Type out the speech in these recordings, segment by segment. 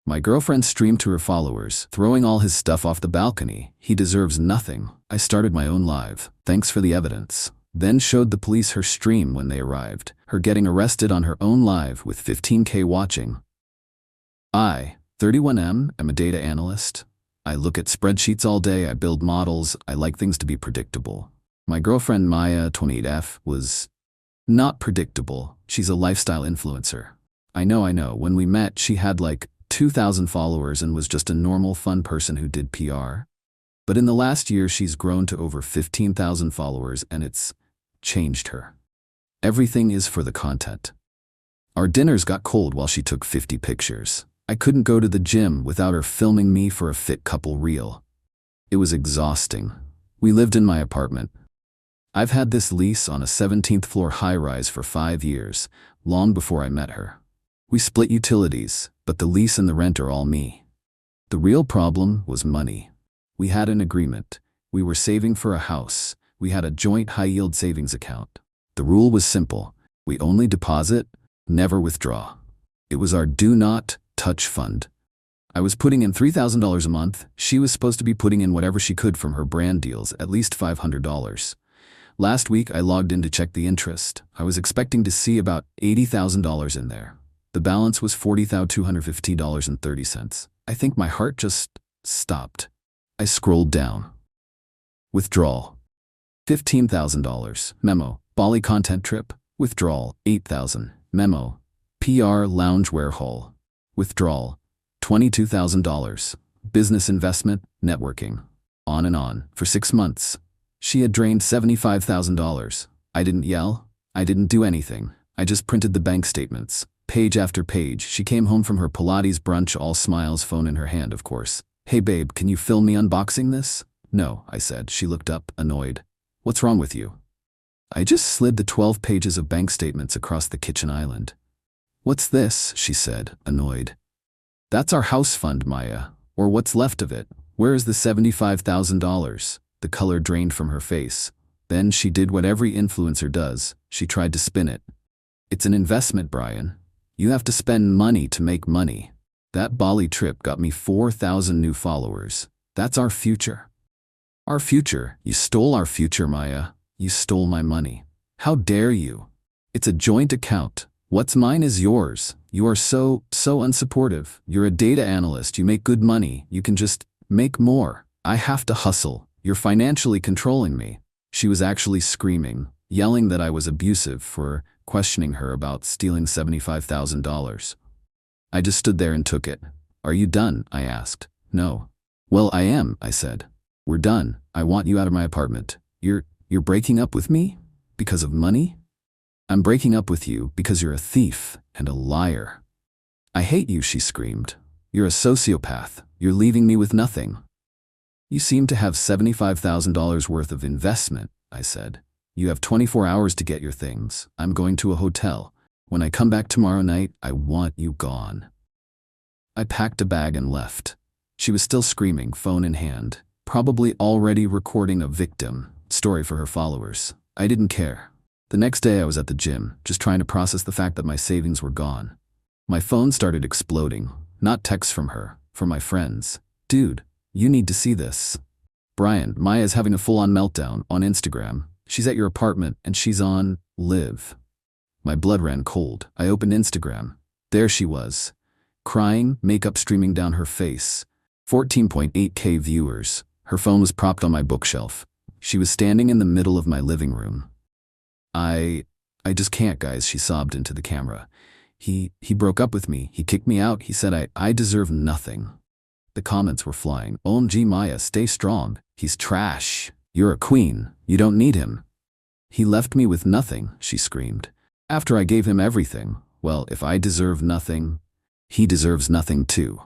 My girlfriend streamed to her followers, throwing all his stuff off the balcony. He deserves nothing. I started my own live. Thanks for the evidence. Then showed the police her stream when they arrived. Her getting arrested on her own live with 15K watching. I, 31M, am a data analyst. I look at spreadsheets all day. I build models. I like things to be predictable. My girlfriend Maya, 28F, was not predictable. She's a lifestyle influencer. I know. When we met, she had like 2,000 followers and was just a normal, fun person who did PR. But in the last year, she's grown to over 15,000 followers, and it's changed her. Everything is for the content. Our dinners got cold while she took 50 pictures. I couldn't go to the gym without her filming me for a fit couple reel. It was exhausting. We lived in my apartment. I've had this lease on a 17th floor high-rise for 5 years, long before I met her. We split utilities, but the lease and the rent are all me. The real problem was money. We had an agreement. We were saving for a house. We had a joint high-yield savings account. The rule was simple. We only deposit, never withdraw. It was our do not touch fund. I was putting in $3,000 a month. She was supposed to be putting in whatever she could from her brand deals, at least $500. Last week, I logged in to check the interest. I was expecting to see about $80,000 in there. The balance was $40,250.30. I think my heart just stopped. I scrolled down. Withdrawal. $15,000. Memo. Bali content trip. Withdrawal. $8,000. Memo. PR loungewear haul. Withdrawal. $22,000. Business investment. Networking. On and on. For 6 months. She had drained $75,000. I didn't yell. I didn't do anything. I just printed the bank statements. Page after page. She came home from her Pilates brunch, all smiles, phone in her hand, of course. Hey babe, can you film me unboxing this? No, I said. She looked up, annoyed. What's wrong with you? I just slid the 12 pages of bank statements across the kitchen island. What's this? She said, annoyed. That's our house fund, Maya. Or what's left of it. Where is the $75,000? The color drained from her face. Then she did what every influencer does. She tried to spin it. It's an investment, Brian. You have to spend money to make money. That Bali trip got me 4,000 new followers. That's our future. Our future? You stole our future, Maya. You stole my money. How dare you? It's a joint account. What's mine is yours. You are so unsupportive. You're a data analyst. You make good money. You can just make more. I have to hustle. You're financially controlling me. She was actually screaming, yelling that I was abusive for questioning her about stealing $75,000. I just stood there and took it. Are you done? I asked. No. Well, I am, I said. We're done. I want you out of my apartment. You're breaking up with me? Because of money? I'm breaking up with you because you're a thief and a liar. I hate you, she screamed. You're a sociopath. You're leaving me with nothing. You seem to have $75,000 worth of investment, I said. You have 24 hours to get your things. I'm going to a hotel. When I come back tomorrow night, I want you gone. I packed a bag and left. She was still screaming, phone in hand, probably already recording a victim story for her followers. I didn't care. The next day I was at the gym, just trying to process the fact that my savings were gone. My phone started exploding. Not texts from her, from my friends. Dude, you need to see this. Brian, Maya's having a full-on meltdown on Instagram. She's at your apartment and she's on live. My blood ran cold. I opened Instagram. There she was, crying, makeup streaming down her face. 14.8K viewers. Her phone was propped on my bookshelf. She was standing in the middle of my living room. I just can't, guys, she sobbed into the camera. He broke up with me. He kicked me out. He said I deserve nothing. The comments were flying. OMG Maya, stay strong. He's trash. You're a queen. You don't need him. He left me with nothing, she screamed. After I gave him everything. Well, if I deserve nothing, he deserves nothing too.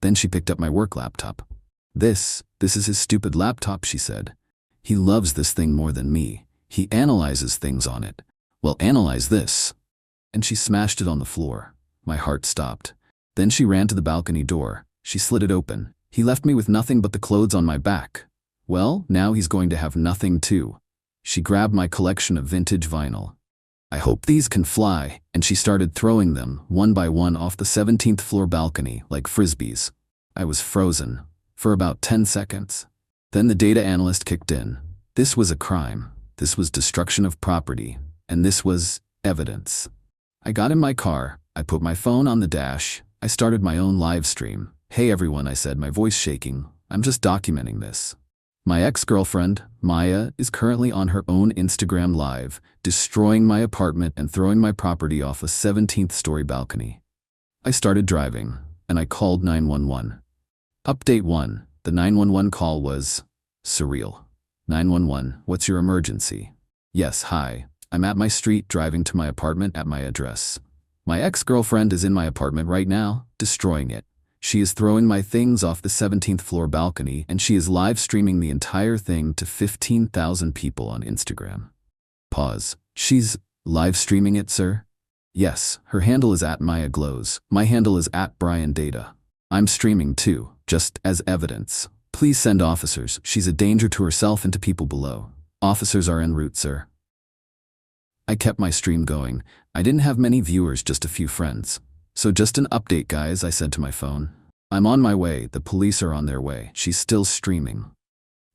Then she picked up my work laptop. This is his stupid laptop, she said. He loves this thing more than me. He analyzes things on it. Well, analyze this. And she smashed it on the floor. My heart stopped. Then she ran to the balcony door. She slid it open. He left me with nothing but the clothes on my back. Well, now he's going to have nothing too. She grabbed my collection of vintage vinyl. I hope these can fly, and she started throwing them, one by one, off the 17th floor balcony, like frisbees. I was frozen for about 10 seconds. Then the data analyst kicked in. This was a crime. This was destruction of property. And this was evidence. I got in my car. I put my phone on the dash. I started my own live stream. Hey everyone, I said, my voice shaking. I'm just documenting this. My ex-girlfriend, Maya, is currently on her own Instagram live, destroying my apartment and throwing my property off a 17th story balcony. I started driving, and I called 911. Update 1. The 911 call was surreal. 911, what's your emergency? Yes, hi. I'm at my street driving to my apartment at my address. My ex-girlfriend is in my apartment right now, destroying it. She is throwing my things off the 17th floor balcony, and she is live streaming the entire thing to 15,000 people on Instagram. Pause. She's live streaming it, sir? Yes, her handle is @MayaGlows. My handle is @BrianData. I'm streaming too, just as evidence. Please send officers. She's a danger to herself and to people below. Officers are en route, sir. I kept my stream going. I didn't have many viewers, just a few friends. So just an update, guys, I said to my phone. I'm on my way. The police are on their way. She's still streaming.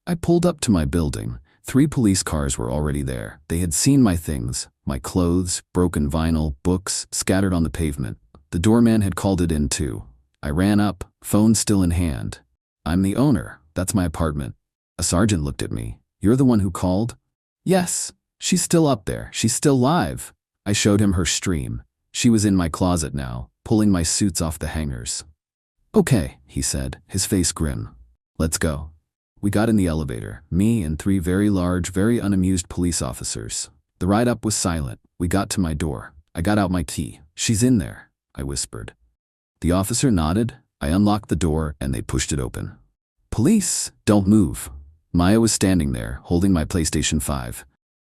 I pulled up to my building. 3 police cars were already there. They had seen my things, my clothes, broken vinyl, books, scattered on the pavement. The doorman had called it in too. I ran up, phone still in hand. I'm the owner. That's my apartment. A sergeant looked at me. You're the one who called? Yes. She's still up there. She's still live. I showed him her stream. She was in my closet now, pulling my suits off the hangers. Okay, he said, his face grim. Let's go. We got in the elevator, me and 3 very large, very unamused police officers. The ride up was silent. We got to my door. I got out my key. She's in there, I whispered. The officer nodded. I unlocked the door and they pushed it open. Police, don't move. Maya was standing there, holding my PlayStation 5.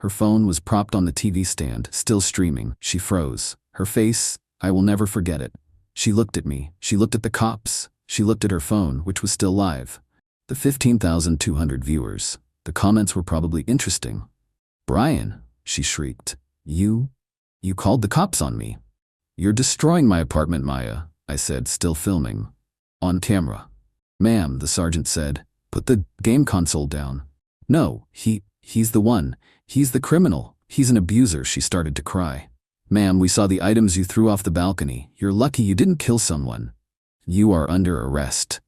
Her phone was propped on the TV stand, still streaming. She froze. Her face, I will never forget it. She looked at me. She looked at the cops. She looked at her phone, which was still live. The 15,200 viewers. The comments were probably interesting. Brian, she shrieked. You called the cops on me. You're destroying my apartment, Maya, I said, still filming. On camera. Ma'am, the sergeant said, put the game console down. No, he's the one. He's the criminal. He's an abuser, she started to cry. Ma'am, we saw the items you threw off the balcony. You're lucky you didn't kill someone. You are under arrest.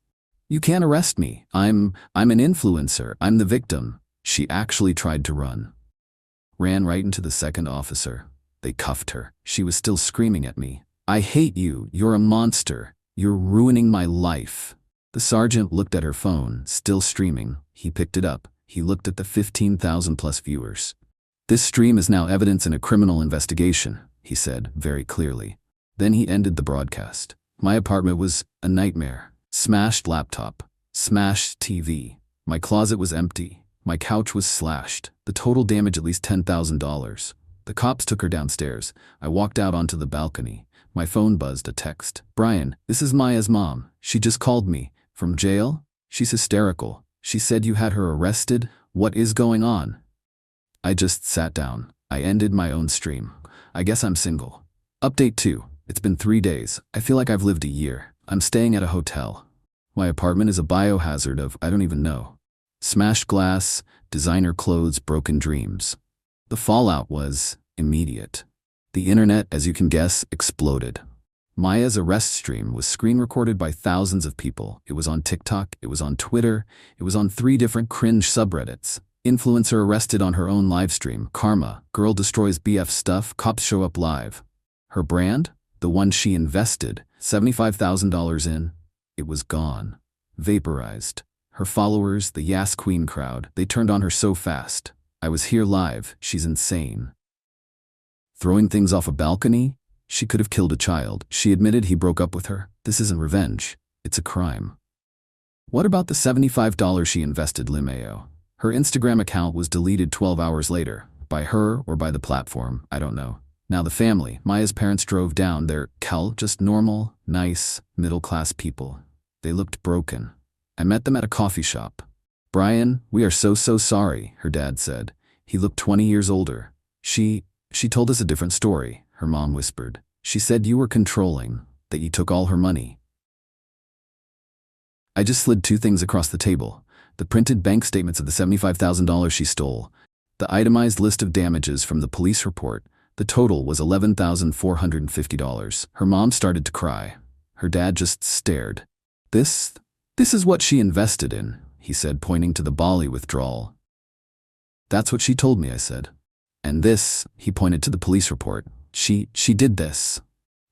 You can't arrest me. I'm an influencer. I'm the victim. She actually tried to run. Ran right into the second officer. They cuffed her. She was still screaming at me. I hate you. You're a monster. You're ruining my life. The sergeant looked at her phone, still streaming. He picked it up. He looked at the 15,000 plus viewers. This stream is now evidence in a criminal investigation, he said very clearly. Then he ended the broadcast. My apartment was a nightmare. Smashed laptop. Smashed TV. My closet was empty. My couch was slashed. The total damage at least $10,000. The cops took her downstairs. I walked out onto the balcony. My phone buzzed a text. Brian, this is Maya's mom. She just called me. From jail? She's hysterical. She said you had her arrested. What is going on? I just sat down. I ended my own stream. I guess I'm single. Update 2. It's been 3 days. I feel like I've lived a year. I'm staying at a hotel. My apartment is a biohazard of I don't even know. Smashed glass, designer clothes, broken dreams. The fallout was immediate. The internet, as you can guess, exploded. Maya's arrest stream was screen recorded by thousands of people. It was on TikTok, it was on Twitter, it was on 3 different cringe subreddits. Influencer arrested on her own livestream. Karma, girl destroys BF stuff, cops show up live. Her brand? The one she invested $75,000 in? It was gone. Vaporized. Her followers, the Yas Queen crowd, they turned on her so fast. I was here live. She's insane. Throwing things off a balcony? She could have killed a child. She admitted he broke up with her. This isn't revenge. It's a crime. What about the $75 she invested, Limeo? Her Instagram account was deleted 12 hours later. By her or by the platform, I don't know. Now the family, Maya's parents drove down. They're just normal, nice, middle-class people. They looked broken. I met them at a coffee shop. Brian, we are so sorry, her dad said. He looked 20 years older. She She told us a different story, her mom whispered. She said you were controlling, that you took all her money. I just slid two things across the table. The printed bank statements of the $75,000 she stole, the itemized list of damages from the police report. The total was $11,450. Her mom started to cry. Her dad just stared. This is what she invested in, he said, pointing to the Bali withdrawal. That's what she told me, I said. And this, he pointed to the police report. She did this.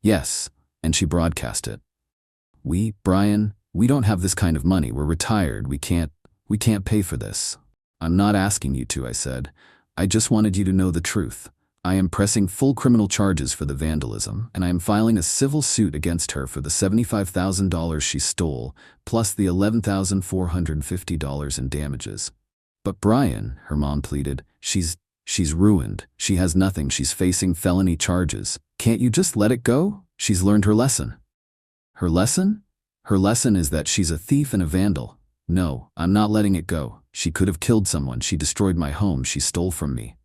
Yes, and she broadcast it. Brian, we don't have this kind of money. We're retired. We can't pay for this. I'm not asking you to, I said. I just wanted you to know the truth. I am pressing full criminal charges for the vandalism, and I am filing a civil suit against her for the $75,000 she stole, plus the $11,450 in damages. But Brian, her mom pleaded, she's ruined. She has nothing. She's facing felony charges. Can't you just let it go? She's learned her lesson. Her lesson? Her lesson is that she's a thief and a vandal. No, I'm not letting it go. She could have killed someone. She destroyed my home. She stole from me.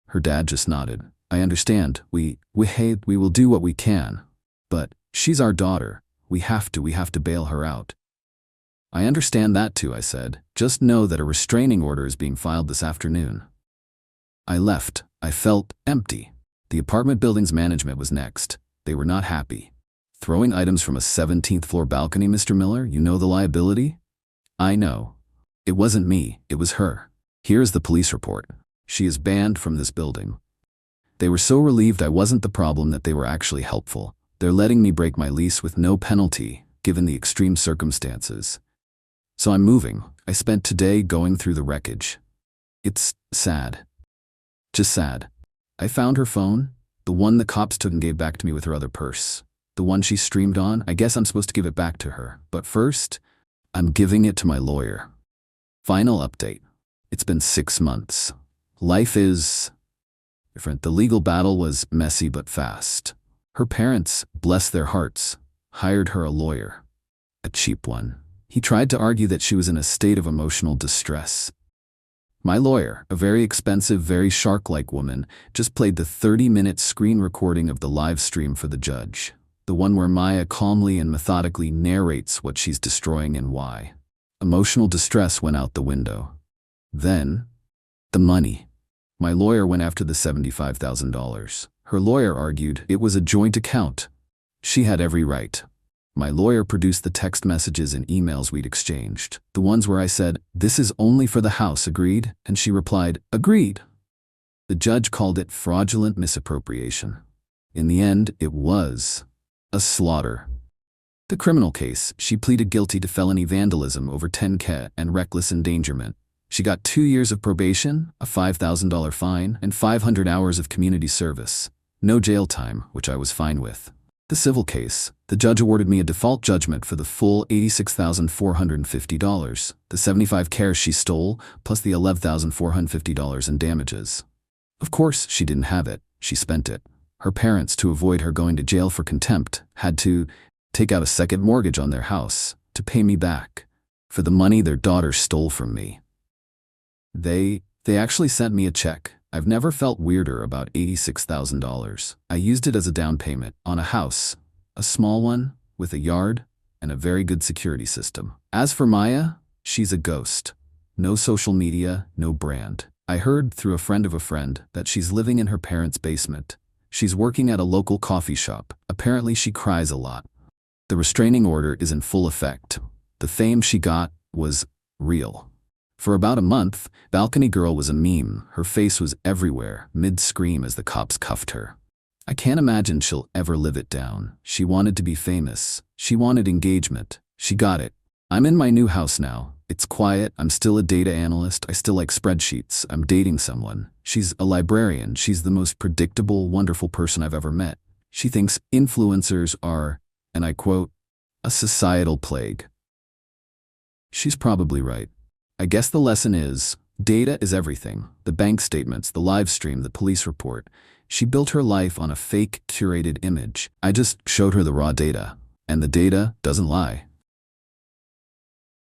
Her dad just nodded. I understand. We will do what we can. But she's our daughter. We have to bail her out. I understand that too, I said. Just know that a restraining order is being filed this afternoon. I left. I felt empty. The apartment building's management was next. They were not happy. Throwing items from a 17th floor balcony, Mr. Miller, you know the liability? I know. It wasn't me, it was her. Here's the police report. She is banned from this building. They were so relieved I wasn't the problem that they were actually helpful. They're letting me break my lease with no penalty, given the extreme circumstances. So I'm moving. I spent today going through the wreckage. It's sad. Just sad. I found her phone, the one the cops took and gave back to me with her other purse. The one she streamed on. I guess I'm supposed to give it back to her. But first, I'm giving it to my lawyer. Final update. It's been 6 months. Life is different. The legal battle was messy but fast. Her parents, bless their hearts, hired her a lawyer. A cheap one. He tried to argue that she was in a state of emotional distress. My lawyer, a very expensive, very shark-like woman, just played the 30-minute screen recording of the live stream for the judge. The one where Maya calmly and methodically narrates what she's destroying and why. Emotional distress went out the window. Then, the money. My lawyer went after the $75,000. Her lawyer argued it was a joint account. She had every right. My lawyer produced the text messages and emails we'd exchanged. The ones where I said, "This is only for the house, agreed?" And she replied, "Agreed." The judge called it fraudulent misappropriation. In the end, it was a slaughter. The criminal case, she pleaded guilty to felony vandalism over 10K and reckless endangerment. She got 2 years of probation, a $5,000 fine, and 500 hours of community service. No jail time, which I was fine with. The civil case, the judge awarded me a default judgment for the full $86,450, the 75K she stole, plus the $11,450 in damages. Of course, she didn't have it. She spent it. Her parents, to avoid her going to jail for contempt, had to take out a second mortgage on their house to pay me back for the money their daughter stole from me. They actually sent me a check. I've never felt weirder about $86,000. I used it as a down payment on a house, a small one with a yard and a very good security system. As for Maya, she's a ghost. No social media, no brand. I heard through a friend of a friend that she's living in her parents' basement. She's working at a local coffee shop. Apparently she cries a lot. The restraining order is in full effect. The fame she got was real. For about a month, Balcony Girl was a meme. Her face was everywhere, mid-scream as the cops cuffed her. I can't imagine she'll ever live it down. She wanted to be famous. She wanted engagement. She got it. I'm in my new house now. It's quiet. I'm still a data analyst. I still like spreadsheets. I'm dating someone. She's a librarian. She's the most predictable, wonderful person I've ever met. She thinks influencers are, and I quote, a societal plague. She's probably right. I guess the lesson is, data is everything. The bank statements, the live stream, the police report. She built her life on a fake, curated image. I just showed her the raw data. And the data doesn't lie.